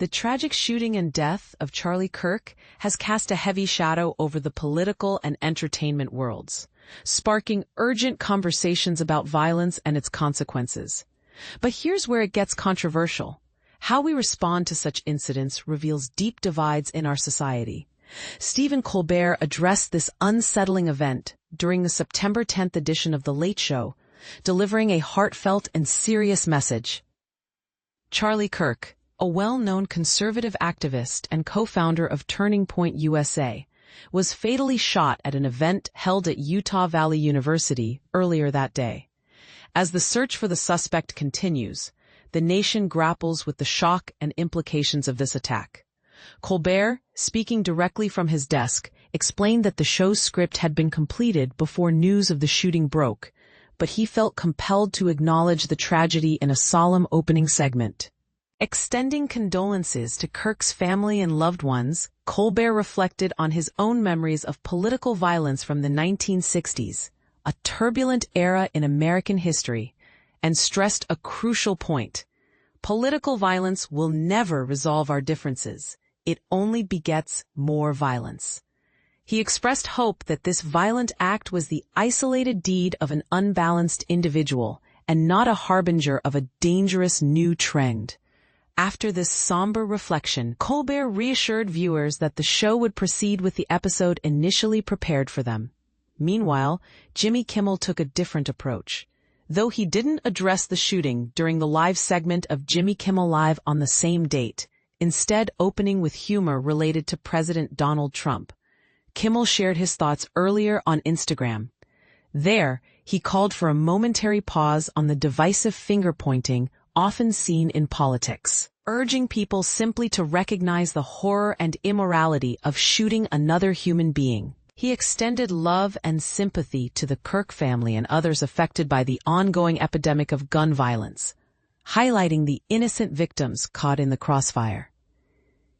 The tragic shooting and death of Charlie Kirk has cast a heavy shadow over the political and entertainment worlds, sparking urgent conversations about violence and its consequences. But here's where it gets controversial. How we respond to such incidents reveals deep divides in our society. Stephen Colbert addressed this unsettling event during the September 10th edition of The Late Show, delivering a heartfelt and serious message. Charlie Kirk, a well-known conservative activist and co-founder of Turning Point USA, was fatally shot at an event held at Utah Valley University earlier that day. As the search for the suspect continues, the nation grapples with the shock and implications of this attack. Colbert, speaking directly from his desk, explained that the show's script had been completed before news of the shooting broke, but he felt compelled to acknowledge the tragedy in a solemn opening segment. Extending condolences to Kirk's family and loved ones, Colbert reflected on his own memories of political violence from the 1960s, a turbulent era in American history, and stressed a crucial point. Political violence will never resolve our differences. It only begets more violence. He expressed hope that this violent act was the isolated deed of an unbalanced individual and not a harbinger of a dangerous new trend. After this somber reflection, Colbert reassured viewers that the show would proceed with the episode initially prepared for them. Meanwhile, Jimmy Kimmel took a different approach. Though he didn't address the shooting during the live segment of Jimmy Kimmel Live on the same date, instead opening with humor related to President Donald Trump, Kimmel shared his thoughts earlier on Instagram. There, he called for a momentary pause on the divisive finger-pointing often seen in politics, urging people simply to recognize the horror and immorality of shooting another human being. He extended love and sympathy to the Kirk family and others affected by the ongoing epidemic of gun violence, highlighting the innocent victims caught in the crossfire.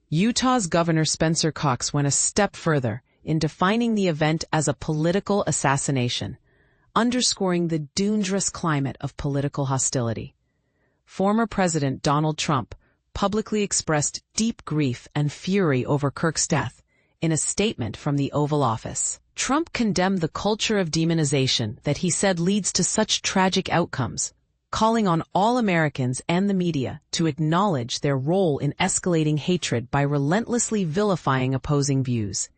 Utah's Governor Spencer Cox went a step further in defining the event as a political assassination, underscoring the dangerous climate of political hostility. Former President Donald Trump publicly expressed deep grief and fury over Kirk's death in a statement from the Oval Office. Trump condemned the culture of demonization that he said leads to such tragic outcomes, calling on all Americans and the media to acknowledge their role in escalating hatred by relentlessly vilifying opposing views.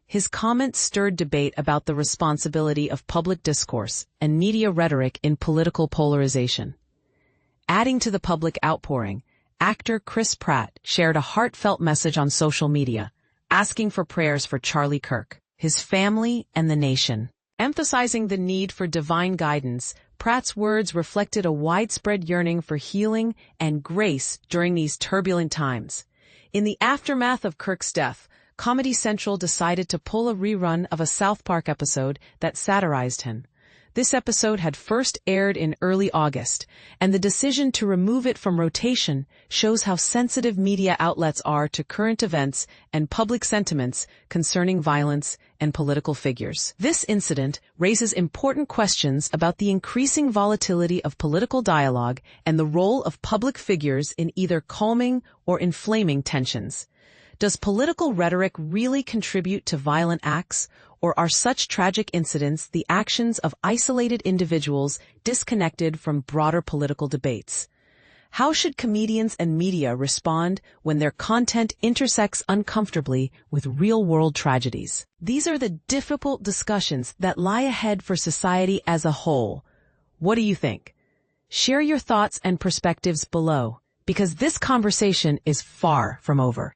His comments stirred debate about the responsibility of public discourse and media rhetoric in political polarization. Adding to the public outpouring, actor Chris Pratt shared a heartfelt message on social media, asking for prayers for Charlie Kirk, his family, and the nation. Emphasizing the need for divine guidance, Pratt's words reflected a widespread yearning for healing and grace during these turbulent times. In the aftermath of Kirk's death, Comedy Central decided to pull a rerun of a South Park episode that satirized him. This episode had first aired in early August, and the decision to remove it from rotation shows how sensitive media outlets are to current events and public sentiments concerning violence and political figures. This incident raises important questions about the increasing volatility of political dialogue and the role of public figures in either calming or inflaming tensions. Does political rhetoric really contribute to violent acts, or are such tragic incidents the actions of isolated individuals disconnected from broader political debates? How should comedians and media respond when their content intersects uncomfortably with real-world tragedies? These are the difficult discussions that lie ahead for society as a whole. What do you think? Share your thoughts and perspectives below, because this conversation is far from over.